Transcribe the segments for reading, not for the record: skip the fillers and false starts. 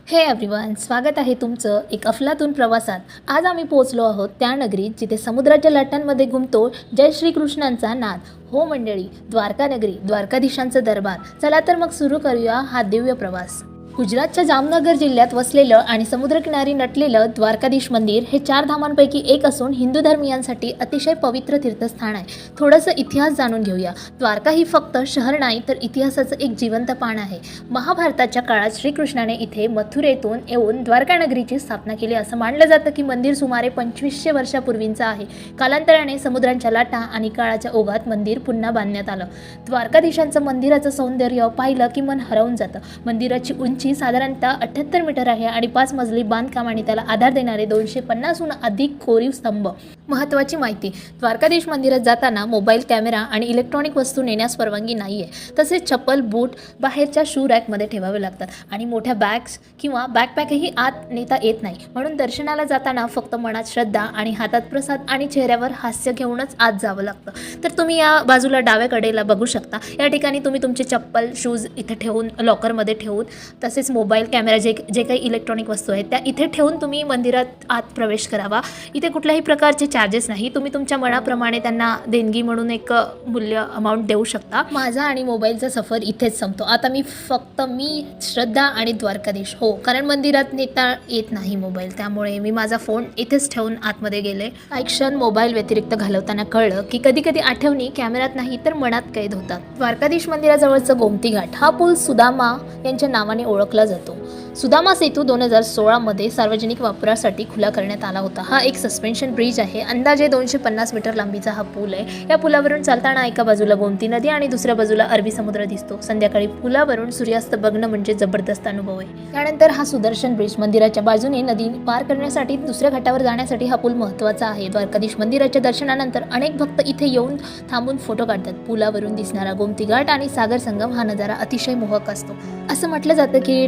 हे एव्हरीवन, स्वागत आहे तुमचं एक अफलातून प्रवासात। आज आम्ही पोहोचलो आहोत त्या नगरीत जिथे समुद्राच्या लाटांमध्ये घुमतो जय श्रीकृष्णांचा नाद। हो मंडळी, द्वारका नगरी, द्वारकाधीशांचा दरबार। चला तर मग सुरू करूया हा दिव्य प्रवास। गुजरातच्या जामनगर जिल्ह्यात वसलेलं आणि समुद्रकिनारी नटलेलं द्वारकाधीश मंदिर हे 4 धामांपैकी एक असून हिंदू धर्मियांसाठी अतिशय पवित्र तीर्थस्थान आहे। थोडंसं इतिहास जाणून घेऊया। द्वारका ही फक्त शहर नाही तर इतिहासाचं एक जिवंत पान आहे। महाभारताच्या काळात श्रीकृष्णाने इथे मथुरेतून येऊन द्वारका नगरीची स्थापना केली। असं मानलं जातं की मंदिर सुमारे 2500 वर्षापूर्वीचं आहे। कालांतराने समुद्राच्या लाटा आणि काळाच्या ओघात मंदिर पुन्हा बांधण्यात आलं। द्वारकाधीशांचं मंदिराचं सौंदर्य पाहिलं की मन हरवून जातं। मंदिराची उंची साधारणतः 78 मीटर आहे आणि 5 मजली बांधकाम आणि त्याला आधार देणारे 250हून अधिक कोरीव स्तंभ। महत्त्वाची माहिती, द्वारकाधीश मंदिरात जाताना मोबाईल कॅमेरा आणि इलेक्ट्रॉनिक वस्तू नेण्यास परवानगी नाही आहे। तसेच चप्पल बूट बाहेरच्या शू रॅकमध्ये ठेवावे लागतात आणि मोठ्या बॅग्स किंवा बॅकपॅकही आत नेता येत नाही। म्हणून दर्शनाला जाताना फक्त मनात श्रद्धा आणि हातात प्रसाद आणि चेहऱ्यावर हास्य घेऊनच आत जावं लागतं। तर तुम्ही या बाजूला डाव्या कडेला बघू शकता। या ठिकाणी तुम्ही तुमचे चप्पल शूज इथे ठेवून लॉकरमध्ये ठेवून तसेच मोबाईल कॅमेरा जे काही इलेक्ट्रॉनिक वस्तू आहेत त्या इथे ठेवून तुम्ही मंदिरात आत प्रवेश करावा। इथे कुठल्याही प्रकारचे चार्जेस नाही, तुम्ही तुमच्या मनाप्रमाणे त्यांना देणगी म्हणून एक मूल्य अमाऊंट देऊ शकता। माझा आणि मोबाईलचा सफर इथेच संपतो। आता मी श्रद्धा आणि द्वारकाधीश, हो, कारण मंदिरात नेता येत नाही मोबाईल, त्यामुळे मी माझा फोन इथेच ठेवून आतमध्ये गेले। काही क्षण मोबाईल व्यतिरिक्त घालवताना कळलं की कधी कधी आठवणी कॅमेऱ्यात नाही तर मनात कैद होतात। द्वारकाधीश मंदिराजवळचं गोमती घाट हा पूल सुदामा यांच्या नावाने ओळखला जातो। सुदामा सेतू 2016 मध्ये सार्वजनिक वापरासाठी खुला करण्यात आला होता। हा एक सस्पेन्शन ब्रिज आहे। अंदाजे 250 मीटर लांबीचा हा पूल आहे। या पुलावरून चालताना एका बाजूला गोमती नदी आणि दुसऱ्या बाजूला अरबी समुद्र दिसतो। संध्याकाळी पुलावरून सूर्यास्त बघणं म्हणजे जबरदस्त अनुभव आहे। त्यानंतर हा सुदर्शन ब्रिज, मंदिराच्या बाजूने नदी पार करण्यासाठी दुसऱ्या घाटावर जाण्यासाठी हा पूल महत्त्वाचा आहे। द्वारकाधीश मंदिराच्या दर्शनानंतर अनेक भक्त इथे येऊन थांबून फोटो काढतात। पुलावरून दिसणारा गोमती घाट आणि सागर संगम हा नजारा अतिशय मोहक असतो। असं म्हटलं जातं की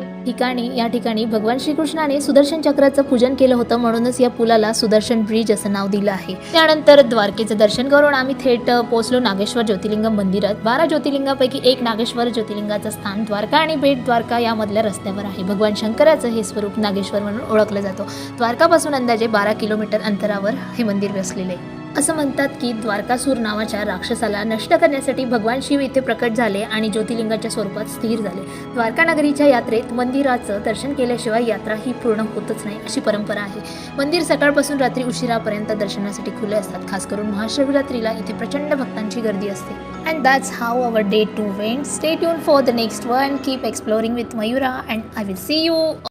या ठिकाणी भगवान श्रीकृष्णाने सुदर्शन चक्राचं पूजन केलं होतं, म्हणूनच या पुलाला सुदर्शन ब्रिज असं नाव दिलं आहे। त्यानंतर द्वारकेचं दर्शन करून आम्ही थेट पोहोचलो नागेश्वर ज्योतिर्लिंग मंदिरात। 12 ज्योतिर्लिंगापैकी एक नागेश्वर ज्योतिर्लिंगाचं स्थान द्वारका आणि बेट द्वारका यामधल्या रस्त्यावर आहे। भगवान शंकराचं हे स्वरूप नागेश्वर म्हणून ओळखलं जातो। द्वारकापासून अंदाजे 12 किलोमीटर अंतरावर हे मंदिर वसलेले आहे। असं म्हणतात की द्वारकासूर नावाच्या राक्षसाला नष्ट करण्यासाठी भगवान शिव इथे प्रकट झाले आणि ज्योतिर्लिंगाच्या स्वरूपात स्थिर झाले। द्वारका नगरीच्या यात्रेत मंदिराचं दर्शन केल्याशिवाय यात्रा ही पूर्ण होतच नाही, अशी परंपरा आहे। मंदिर सकाळपासून रात्री उशिरापर्यंत दर्शनासाठी खुले असतात। खास करून महाशिवरात्रीला इथे प्रचंड भक्तांची गर्दी असते। And that's how our day 2 went. Stay tuned for the next one. Keep exploring with Mayura and I will see you